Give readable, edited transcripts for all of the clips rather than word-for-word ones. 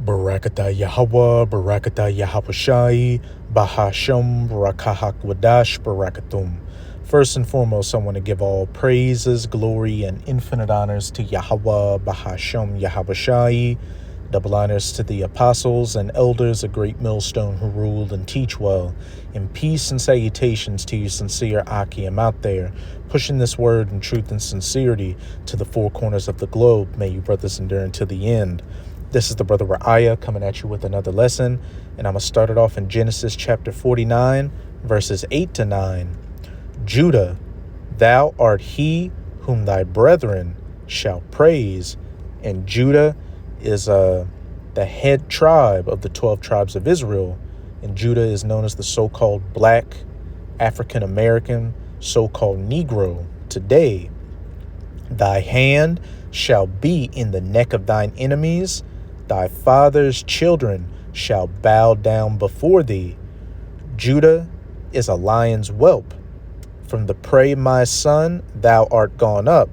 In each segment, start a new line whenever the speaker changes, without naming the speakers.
Barakatah Yahweh, Barakatah Yahweh Bahasham, Barakahak Wadash, Barakatum. First and foremost, I want to give all praises, glory, and infinite honors to Yahweh, Bahasham, Yahweh. Double honors to the apostles and elders, a great millstone who ruled and teach well. And peace and salutations to you sincere Akim out there, pushing this word in truth and sincerity to the four corners of the globe. May you brothers endure until the end. This is the brother Ra'aya coming at you with another lesson, and I'm going to start it off in Genesis chapter 49, verses 8 to 9. Judah, thou art he whom thy brethren shall praise. And Judah is the head tribe of the 12 tribes of Israel. And Judah is known as the so-called black African-American, so-called Negro today. Thy hand shall be in the neck of thine enemies. Thy father's children shall bow down before thee. Judah is a lion's whelp. From the prey, my son, thou art gone up.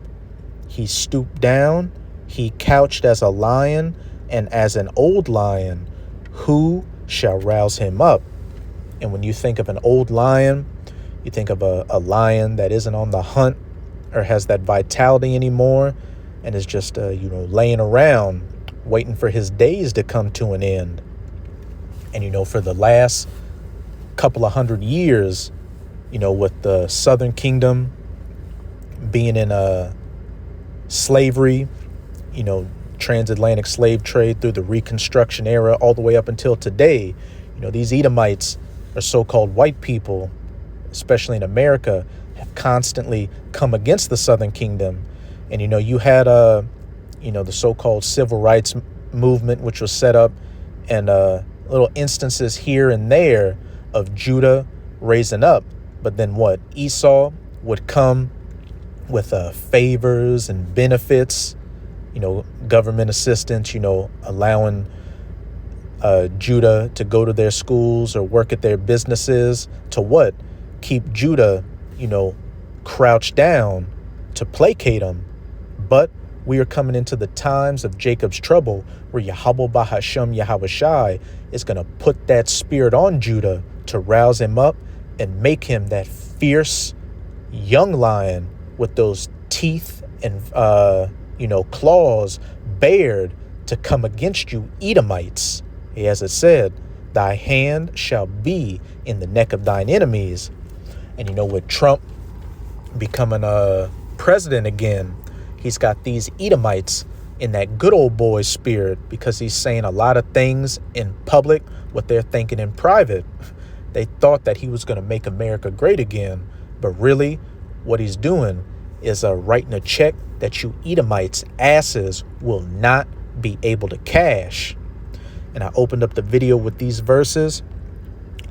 He stooped down, he couched as a lion, and as an old lion, who shall rouse him up? And when you think of an old lion, you think of a lion that isn't on the hunt or has that vitality anymore and is just, laying around waiting for his days to come to an end. And, for the last couple of 100 years, with the Southern Kingdom being in slavery, transatlantic slave trade through the Reconstruction era all the way up until today, these Edomites are so-called white people, especially in America, have constantly come against the Southern Kingdom. And, you had, the so-called civil rights movement, which was set up, and little instances here and there of Judah raising up. But then what? Esau would come with favors and benefits, government assistance, allowing Judah to go to their schools or work at their businesses to what? Keep Judah, crouched down to placate them. But we are coming into the times of Jacob's trouble, where Yahweh Bahasham Yahweh is going to put that spirit on Judah to rouse him up and make him that fierce young lion with those teeth and, claws bared to come against you Edomites. As it said, thy hand shall be in the neck of thine enemies. And with Trump becoming president again, he's got these Edomites in that good old boy spirit, because he's saying a lot of things in public, what they're thinking in private. They thought that he was going to make America great again. But really, what he's doing is writing a check that you Edomites' asses will not be able to cash. And I opened up the video with these verses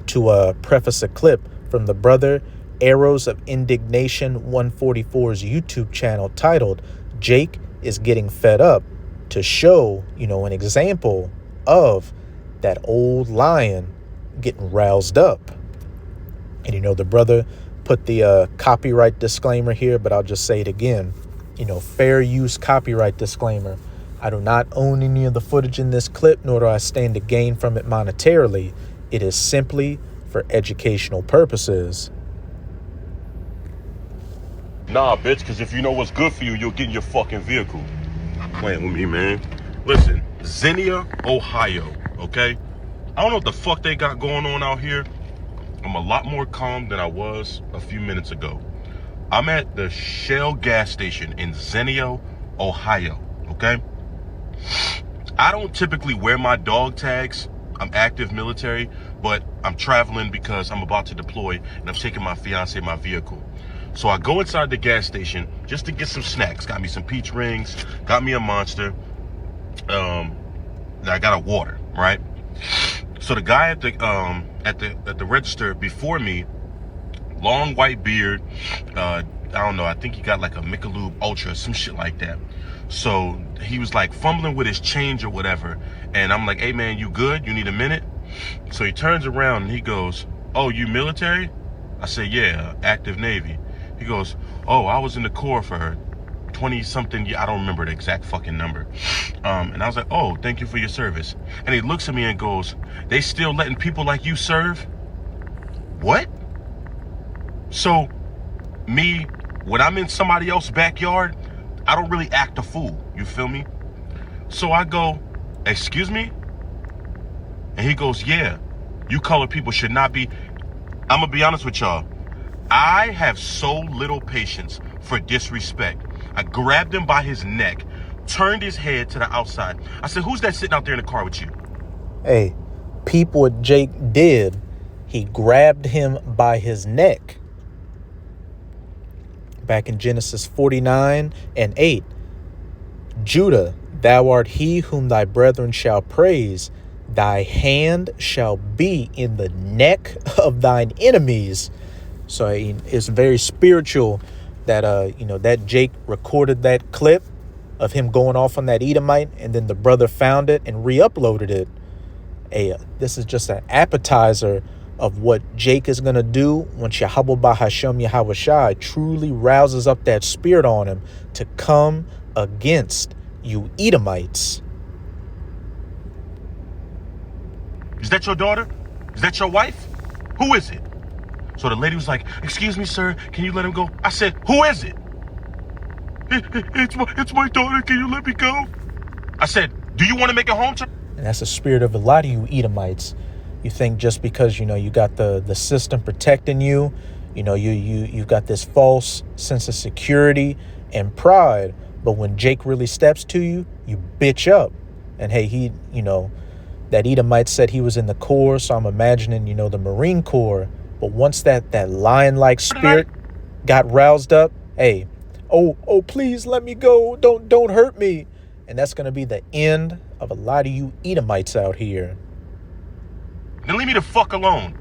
to preface a clip from the brother Arrows of Indignation 144's YouTube channel titled Jake is Getting Fed Up, to show, an example of that old lion getting roused up. And, the brother put the copyright disclaimer here, but I'll just say it again. Fair use copyright disclaimer. I do not own any of the footage in this clip, nor do I stand to gain from it monetarily. It is simply for educational purposes.
Nah, bitch, because if you know what's good for you, you'll get in your fucking vehicle. Playing with me, man. Listen, Xenia, Ohio, okay? I don't know what the fuck they got going on out here. I'm a lot more calm than I was a few minutes ago. I'm at the Shell gas station in Xenia, Ohio, okay? I don't typically wear my dog tags. I'm active military, but I'm traveling because I'm about to deploy, and I'm taking my fiance in my vehicle. So I go inside the gas station just to get some snacks. Got me some peach rings, got me a Monster. I got a water, right? So the guy at the register before me, long white beard, I don't know, I think he got like a Michelob Ultra, some shit like that. So he was like fumbling with his change or whatever, and I'm like, hey man, you good? You need a minute? So he turns around and he goes, oh, you military? I say, yeah, active Navy. He goes, oh, I was in the Corps for 20 something, I don't remember the exact fucking number. And I was like, oh, thank you for your service. And he looks at me and goes, they still letting people like you serve? What? So me, when I'm in somebody else's backyard, I don't really act a fool. You feel me? So I go, excuse me? And he goes, yeah, you colored people should not be. I'm gonna be honest with y'all. I have so little patience for disrespect. I grabbed him by his neck, turned his head to the outside. I said, who's that sitting out there in the car with you?
Hey, peep what Jake did. He grabbed him by his neck. Back in Genesis 49:8. Judah, thou art he whom thy brethren shall praise. Thy hand shall be in the neck of thine enemies. So it's very spiritual that that Jake recorded that clip of him going off on that Edomite, and then the brother found it and re-uploaded it. Hey, this is just an appetizer of what Jake is going to do when Yahweh Bahashem Yahweh Shai truly rouses up that spirit on him to come against you Edomites.
Is that your daughter? Is that your wife? Who is it? So the lady was like, excuse me, sir, can you let him go? I said, who is it? It's my daughter, can you let me go? I said, do you want to make it home to?
And that's the spirit of a lot of you Edomites. You think just because, you got the system protecting you, you've got this false sense of security and pride. But when Jake really steps to you, you bitch up. And hey, that Edomite said he was in the Corps, so I'm imagining, the Marine Corps. But once that lion-like spirit got roused up, hey, oh, please let me go. Don't hurt me. And that's going to be the end of a lot of you Edomites out here.
Then leave me the fuck alone.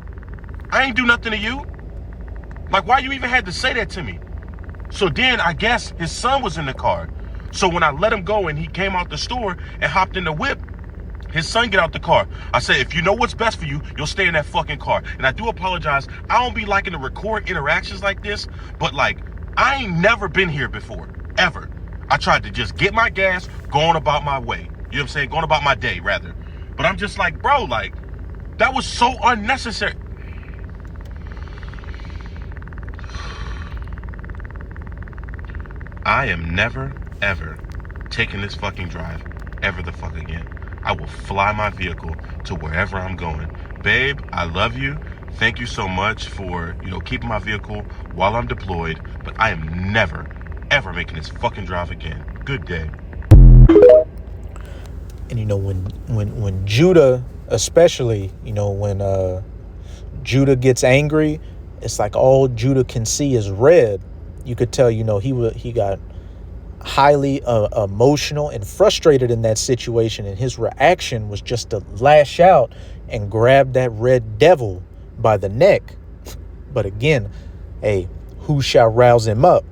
I ain't do nothing to you. Like, why you even had to say that to me? So then I guess his son was in the car. So when I let him go and he came out the store and hopped in the whip, his son get out the car. I said, if you know what's best for you, you'll stay in that fucking car. And I do apologize. I don't be liking to record interactions like this, but like, I ain't never been here before, ever. I tried to just get my gas, going about my way. You know what I'm saying? Going about my day, rather. But I'm just like, bro, like, that was so unnecessary. I am never, ever taking this fucking drive ever the fuck again. I will fly my vehicle to wherever I'm going. Babe, I love you. Thank you so much for, keeping my vehicle while I'm deployed. But I am never, ever making this fucking drive again. Good day.
And when Judah, especially, when Judah gets angry, it's like all Judah can see is red. You could tell, he got highly emotional and frustrated in that situation, and his reaction was just to lash out and grab that red devil by the neck. But again, hey, who shall rouse him up?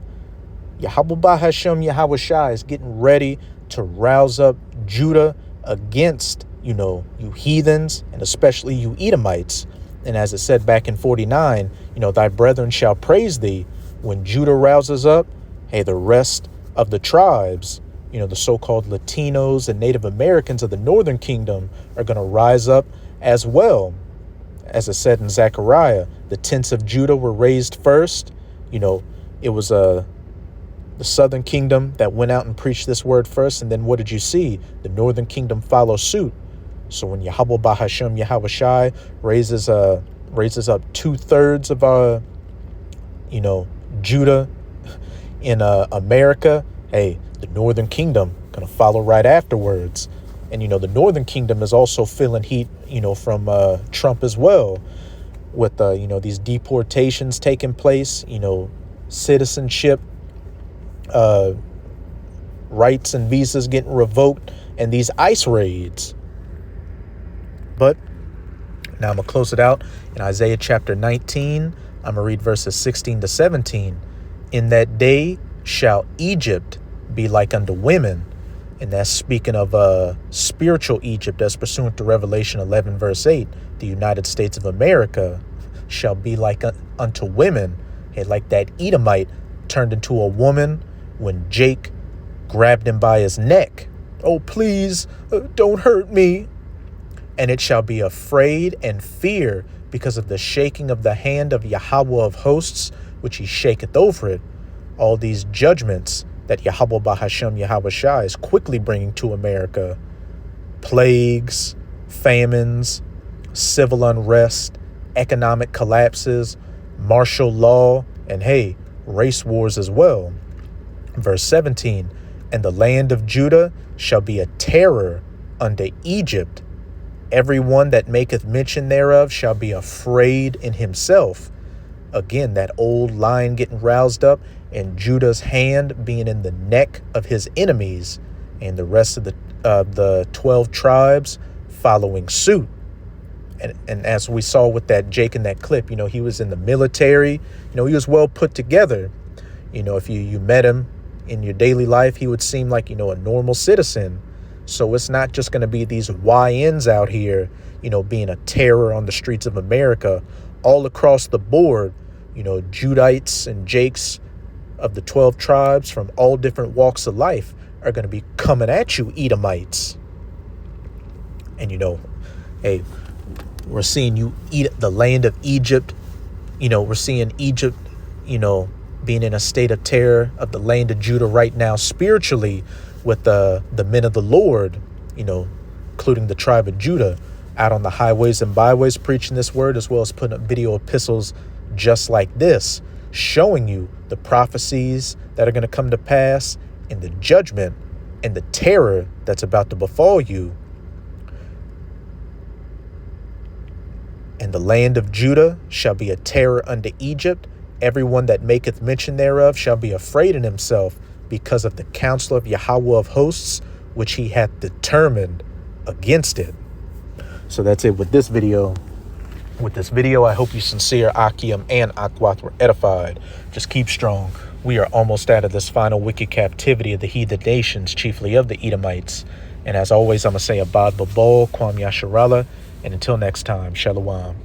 Yahweh Bahashem Yahweh Shai is getting ready to rouse up Judah against, you heathens, and especially you Edomites. And as it said back in 49, thy brethren shall praise thee. When Judah rouses up, hey, the rest of the tribes, the so-called Latinos and Native Americans of the Northern Kingdom are going to rise up as well. As it said in Zechariah, the tents of Judah were raised first. It was the Southern Kingdom that went out and preached this word first. And then what did you see? The Northern Kingdom follow suit. So when Yahweh Bahashem Yahweh Shai raises up 2/3 of Judah in America, hey, the Northern Kingdom gonna follow right afterwards. And the Northern Kingdom is also feeling heat from Trump as well, with these deportations taking place, citizenship rights and visas getting revoked, and these ICE raids. But now I'm gonna close it out in Isaiah chapter 19. I'm gonna read verses 16 to 17. In that day shall Egypt be like unto women. And that's speaking of spiritual Egypt, that's pursuant to Revelation 11, verse 8. The United States of America shall be like unto women. And like that Edomite turned into a woman when Jake grabbed him by his neck. "Oh, please, don't hurt me." "And it shall be afraid and fear because of the shaking of the hand of Yahweh of hosts, which he shaketh over it." All these judgments that Yahweh Bahashem Yahweh Shai is quickly bringing to America. Plagues, famines, civil unrest, economic collapses, martial law, and hey, race wars as well. Verse 17, "And the land of Judah shall be a terror unto Egypt. Every one that maketh mention thereof shall be afraid in himself." Again, that old lion getting roused up, and Judah's hand being in the neck of his enemies, and the rest of the 12 tribes following suit. And as we saw with that Jake in that clip, he was in the military. He was well put together. If you met him in your daily life, he would seem like, a normal citizen. So it's not just going to be these YNs out here, being a terror on the streets of America. All across the board, Judites and Jakes of the 12 tribes from all different walks of life are going to be coming at you, Edomites. And, hey, we're seeing you eat the land of Egypt. We're seeing Egypt, being in a state of terror of the land of Judah right now spiritually, with the men of the Lord, including the tribe of Judah, out on the highways and byways preaching this word, as well as putting up video epistles just like this, showing you the prophecies that are going to come to pass and the judgment and the terror that's about to befall you. "And the land of Judah shall be a terror unto Egypt. Everyone that maketh mention thereof shall be afraid in himself because of the counsel of Yahweh of hosts, which he hath determined against it." So that's it with this video. With this video, I hope you sincere, Akim, and Akwath were edified. Just keep strong. We are almost out of this final wicked captivity of the heathen nations, chiefly of the Edomites. And as always, I'm going to say Abad Babal, Kwam Yasharallah. And until next time, Shalom.